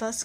10